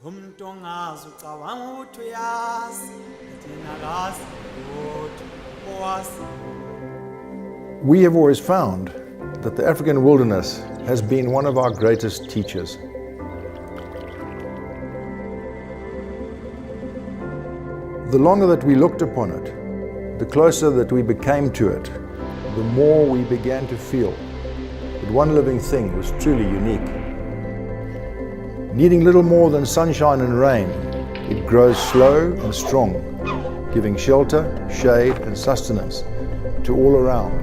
We have always found that the African wilderness has been one of our greatest teachers. The longer that we looked upon it, the closer that we became to it, the more we began to feel that one living thing was truly unique. Needing little more than sunshine and rain, it grows slow and strong, giving shelter, shade and sustenance to all around.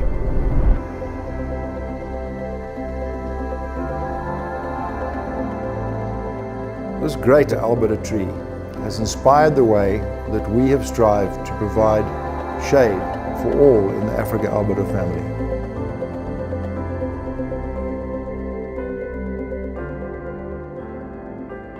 This great Albida tree has inspired the way that we have strived to provide shade for all in the Africa Albida family.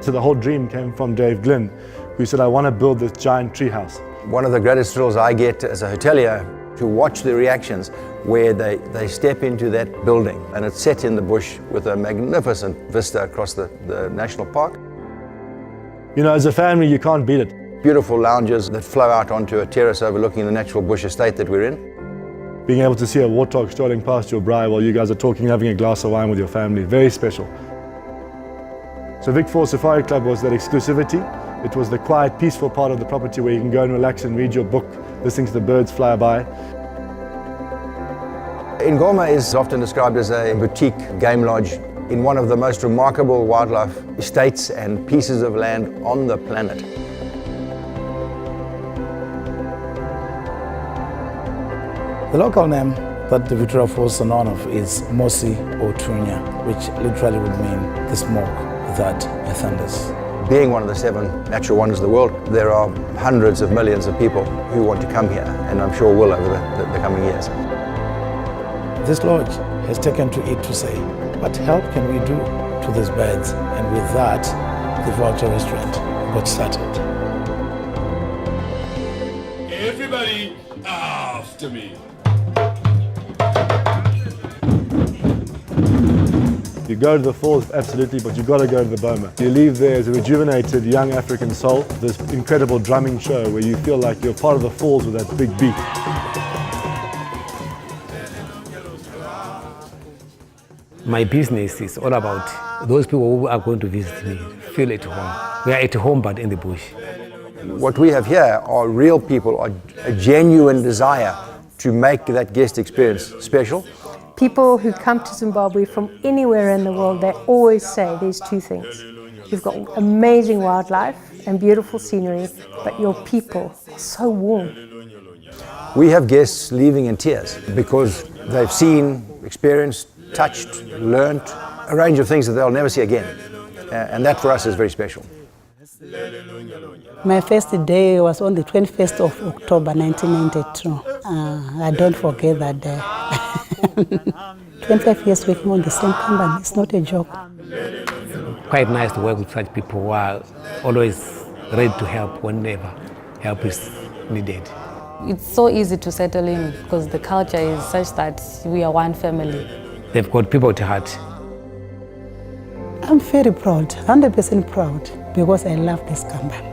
So the whole dream came from Dave Glynn, who said, I want to build this giant tree house. One of the greatest thrills I get as a hotelier to watch the reactions where they step into that building and it's set in the bush with a magnificent vista across the national park. You know, as a family, you can't beat it. Beautiful lounges that flow out onto a terrace overlooking the natural bush estate that we're in. Being able to see a warthog strolling past your braai while you guys are talking, having a glass of wine with your family, very special. So Vic Falls Safari Club was that exclusivity. It was the quiet, peaceful part of the property where you can go and relax and read your book, listening to the birds fly by. Ngoma is often described as a boutique game lodge in one of the most remarkable wildlife estates and pieces of land on the planet. The local name that the Victoria Falls are known of is Mosi or Tunya, which literally would mean the smoke that thunders. Being one of the 7 natural wonders of the world, there are hundreds of millions of people who want to come here, and I'm sure will over the coming years. This lodge has taken to it to say, what help can we do to these birds? And with that, the Vulture Restaurant got started. Everybody after me. You go to the falls, absolutely, but you've got to go to the Boma. You leave there as a rejuvenated young African soul, this incredible drumming show where you feel like you're part of the falls with that big beat. My business is all about those people who are going to visit me, feel at home. We are at home, but in the bush. What we have here are real people, a genuine desire to make that guest experience special. People who come to Zimbabwe from anywhere in the world, they always say there's 2 things. You've got amazing wildlife and beautiful scenery, but your people are so warm. We have guests leaving in tears because they've seen, experienced, touched, learnt a range of things that they'll never see again. And that for us is very special. My first day was on the 21st of October 1992. I don't forget that day. 25 years working on the same company, it's not a joke. Quite nice to work with such people who are always ready to help whenever help is needed. It's so easy to settle in because the culture is such that we are one family. They've got people at heart. I'm very proud, 100% proud, because I love this company.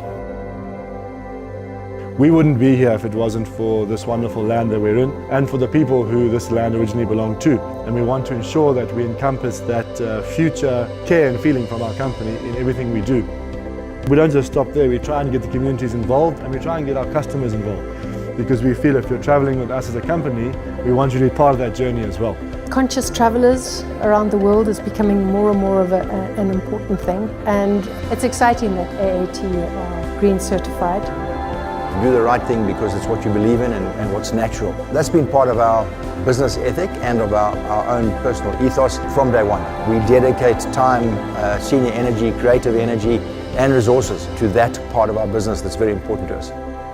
We wouldn't be here if it wasn't for this wonderful land that we're in and for the people who this land originally belonged to. And we want to ensure that we encompass that future care and feeling from our company in everything we do. We don't just stop there, we try and get the communities involved and we try and get our customers involved. Because we feel if you're traveling with us as a company, we want you to be part of that journey as well. Conscious travelers around the world is becoming more and more of an important thing. And it's exciting that AAT are green certified. Do the right thing because it's what you believe in and what's natural. That's been part of our business ethic and of our own personal ethos from day one. We dedicate time, senior energy, creative energy and resources to that part of our business that's very important to us.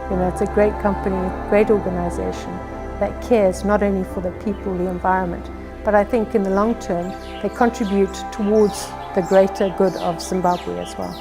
You know, it's a great company, great organization that cares not only for the people, the environment, but I think in the long term they contribute towards the greater good of Zimbabwe as well.